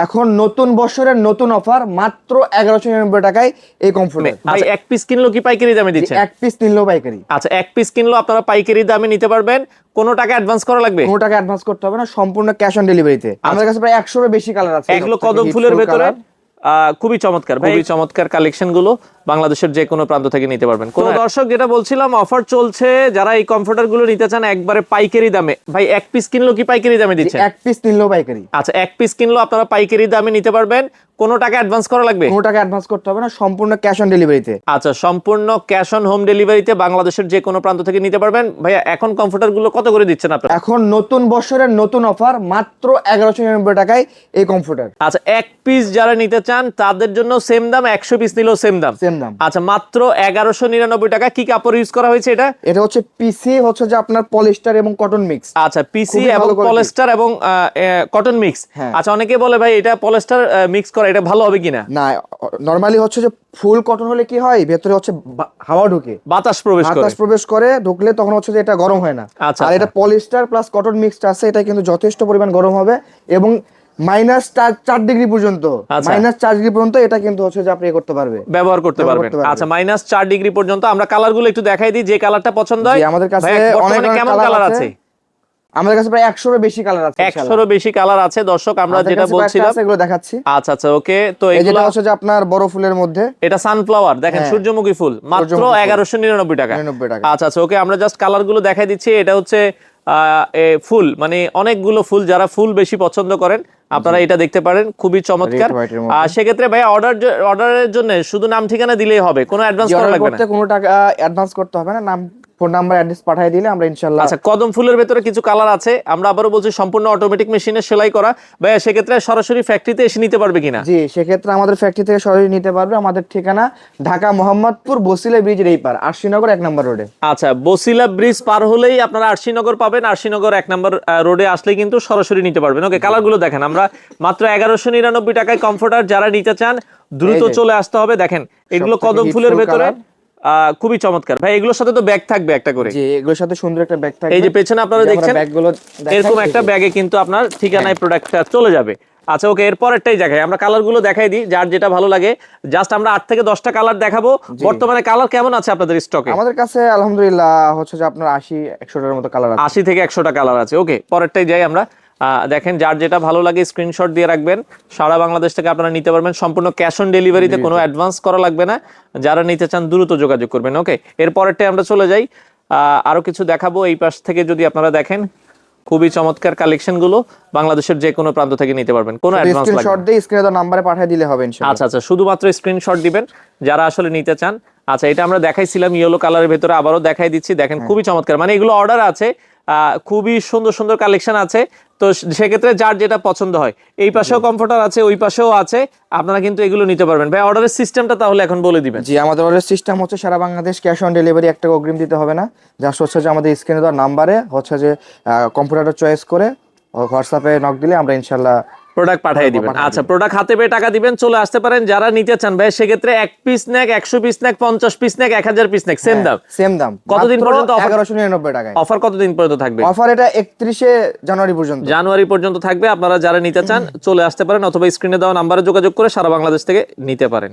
এখন নতুন বছরের নতুন অফার মাত্র 1199 টাকায় এই কমফোর্টার। ভাই এক পিস কিনলো কি পাইকারি দামে দিচ্ছেন? এক পিস কিনলেও পাইকারি। আচ্ছা, এক পিস কিনলো আপনারা পাইকারি দামে নিতে পারবেন। কোনো টাকা অ্যাডভান্স করা লাগবে? কোনো টাকা অ্যাডভান্স করতে হবে না, সম্পূর্ণ ক্যাশ অন ডেলিভারিতে। আমাদের কাছে প্রায় 100 এর বেশি কালার আছে। এগুলো কদম ফুলের ভেতরে খুবই চমৎকার ভাই, খুবই চমৎকার কালেকশন গুলো বাংলাদেশের যে কোনো প্রান্ত থেকে নিতে পারবেন। কোন দর্শক, যেটা বলছিলাম অফার চলছে, যারা এই কমফোর্টার গুলো নিতে চান একবারে পাইকারি দামে, ভাই এক পিস কিনলো কি পাইকারি দামে দিচ্ছেন? এক পিস কিনলেও পাইকারি। আচ্ছা, এক পিস কিনলো আপনারা পাইকারি দামে নিতে পারবেন। কোনো টাকা অ্যাডভান্স করা লাগবে? কোনো টাকা অ্যাডভান্স করতে হবে না, সম্পূর্ণ ক্যাশ অন ডেলিভারিতে। আচ্ছা, সম্পূর্ণ ক্যাশ অন হোম ডেলিভারিতে বাংলাদেশের যে কোনো প্রান্ত থেকে নিতে পারবেন। ভাইয়া এখন কমফোর্টার গুলো কত করে দিচ্ছেন আপনারা? এখন নতুন বছরের নতুন অফার মাত্র 1199 টাকায় এই কমফোর্টার। আচ্ছা, এক পিস যারা নিতে চান তাদের জন্য সেম দাম, 100 পিস নিলেও সেম দাম। সেম দাম। আচ্ছা, মাত্র 1199 টাকা। কি কাপড় ইউজ করা হয়েছে এটা? এটা হচ্ছে পিসি, হচ্ছে যে আপনার পলিস্টার এবং কটন মিক্স। আচ্ছা, পিসি এবং পলিস্টার এবং কটন মিক্স। আচ্ছা, অনেকে বলে ভাই এটা পলিস্টার মিক্স করা, এটা ভালো হবে কিনা? না, নরমালি হচ্ছে যে ফুল কটন হলে কি হয়, ভেতরে হচ্ছে হাওয়া ঢুকে, বাতাস প্রবেশ করে, ঢুকলে তখন হচ্ছে যে এটা গরম হয় না। আচ্ছা, আর এটা পলিস্টার প্লাস কটন মিক্সড আছে, এটা কিন্তু যথেষ্ট পরিমাণ গরম হবে এবং -4 ডিগ্রি পর্যন্ত, -4 ডিগ্রি পর্যন্ত এটা কিন্তু হচ্ছে যে আপনি করতে পারবে, ব্যবহার করতে পারবেন। আচ্ছা, -4 ডিগ্রি পর্যন্ত। আমরা কালারগুলো একটু দেখাই দিই, যে কালারটা পছন্দ হয়। আমাদের কাছে অনেক কেমন কালার আছে? আমাদের কাছে প্রায় 100 এর বেশি কালার আছে। 100 এর বেশি কালার আছে দর্শক, আমরা যেটা বলছিলাম এগুলো দেখাচ্ছি। আচ্ছা আচ্ছা, ওকে। তো এগুলো হচ্ছে যে আপনার বড় ফুলের মধ্যে, এটা সানফ্লাওয়ার, দেখেন সূর্যমুখী ফুল, মাত্র 1199 টাকা। আচ্ছা আচ্ছা, ওকে। আমরা জাস্ট কালারগুলো দেখাই দিচ্ছি। এটা হচ্ছে ফুল, মানে অনেকগুলো ফুল, যারা ফুল বেশি পছন্দ করেন আপনারা এটা দেখতে পারেন, খুবই চমৎকার। আর সেক্ষেত্রে ভাই অর্ডারের জন্য শুধু নাম ঠিকানা দিলেই হবে, কোনো অ্যাডভান্স করা লাগবে না? কোনো টাকা অ্যাডভান্স করতে হবে না, নাম ফোন নাম্বার অ্যাড্রেস পাঠিয়ে দিলে আমরা ইনশাআল্লাহ। আচ্ছা, কদম ফুলের ভেতরে কিছু কালার আছে, আমরা আবারও বলছি সম্পূর্ণ অটোমেটিক মেশিনে সেলাই করা। ভাই সেক্ষেত্রে সরাসরি ফ্যাক্টরিতে এসে নিতে পারবে কিনা? জি, সেক্ষেত্রে আমাদের ফ্যাক্টরি থেকে সরাসরি নিতে পারবে। আমাদের ঠিকানা ঢাকা মোহাম্মদপুর বসিলা ব্রিজের এই পার, আরশিনগর 1 নম্বর রোডে। আচ্ছা, বসিলা ব্রিজ পার হলেই আপনারা আরশিনগর পাবেন। আরশিনগর 1 নম্বর রোডে আসলে কিন্তু সরাসরি নিতে পারবেন। ওকে, কালারগুলো দেখেন। আমরা মাত্র 1199 টাকায় কমফোর্টার যারা নিতে চান দ্রুত চলে আসতে হবে। দেখেন এগুলো কদম ফুলের ভেতরে খুবই চমৎকার। ভাই এগুলোর সাথে তো ব্যাগ থাকবে একটা করে? জি, এগুলোর সাথে সুন্দর একটা ব্যাগ থাকবে। এই যে পেছনে আপনারা দেখছেন, এরকম একটা ব্যাগে কিন্তু আপনার ঠিকানায় প্রোডাক্টটা চলে যাবে। আচ্ছা, ওকে। এরপরেরটাই দেখাই, আমরা কালারগুলো দেখাই দিই, যার যেটা ভালো লাগে। জাস্ট আমরা 8 থেকে 10টা কালার দেখাবো। বর্তমানে কালার কেমন আছে আপনাদের স্টকে? আমাদের কাছে আলহামদুলিল্লাহ হচ্ছে যে আপনার 80-100টার মতো কালার আছে। 80 থেকে 100টা কালার আছে। ওকে, পরেরটাই যাই আমরা। দেখেন, যার যেটা ভালো লাগে স্ক্রিনশট দিয়ে রাখবেন। সারা বাংলাদেশ থেকে আপনারা নিতে পারবেন, সম্পূর্ণ ক্যাশ অন ডেলিভারিতে, কোনো অ্যাডভান্স করা লাগবে না। যারা নিতে চান দ্রুত যোগাযোগ করবেন। ওকে, এরপরেরটাই আমরা চলে যাই, আরো কিছু দেখাবো। এই পাশ থেকে যদি আপনারা দেখেন, খুবই চমৎকার কালেকশন গুলো বাংলাদেশের যে কোনো প্রান্ত থেকে নিতে পারবেন, কোনো অ্যাডভান্স লাগবে না। স্ক্রিনশট দিয়ে স্ক্রিনে দেওয়া নম্বরে পাঠিয়ে দিলে হবে ইনশাআল্লাহ। আচ্ছা আচ্ছা, শুধুমাত্র স্ক্রিনশট দিবেন যারা আসলে নিতে চান। আচ্ছা, এটা আমরা দেখাইছিলাম ইয়েলো কালারের ভেতরে, আবারও দেখাই দিচ্ছি। দেখেন খুবই চমৎকার, মানে এগুলো অর্ডার আছে, খুবই সুন্দর সুন্দর কালেকশন আছে। তো সেক্ষেত্রে যার যেটা পছন্দ হয়, এই পাশেও কমফোর্টার আছে, ওই পাশেও আছে, আপনারা কিন্তু এগুলো নিতে পারবেন। ভাই অর্ডারের সিস্টেমটা তাহলে এখন বলে দিবেন। জি, আমাদের অর্ডার সিস্টেম হচ্ছে সারা বাংলাদেশ ক্যাশ অন ডেলিভারি, 1 টাকা অগ্রিম দিতে হবে না। জাস্ট হচ্ছে যে আমাদের স্ক্রিনে দেওয়া নাম্বারে হচ্ছে যে কম্পিউটারটা চয়েস করে হোয়াটসঅ্যাপে নক দিলে আমরা ইনশাআল্লাহ প্রোডাক্ট পাঠিয়ে দিবেন। আচ্ছা, প্রোডাক্ট হাতে পেয়ে টাকা দিবেন, চলে আসতে পারেন যারা নিতে চান। ভাই সেক্ষেত্রে 1 পিস নেক, 100 পিস নেক, 50 পিস নেক, 1000 পিস নেক, সেম দাম। সেম দাম। কতদিন পর্যন্ত অফার? 1199 টাকায়। অফার কতদিন পর্যন্ত থাকবে? অফার এটা 31শে জানুয়ারি পর্যন্ত। জানুয়ারি পর্যন্ত থাকবে। আপনারা যারা নিতে চান চলে আসতে পারেন, অথবা স্ক্রিনে দেওয়া নাম্বারে যোগাযোগ করে সারা বাংলাদেশ থেকে নিতে পারেন।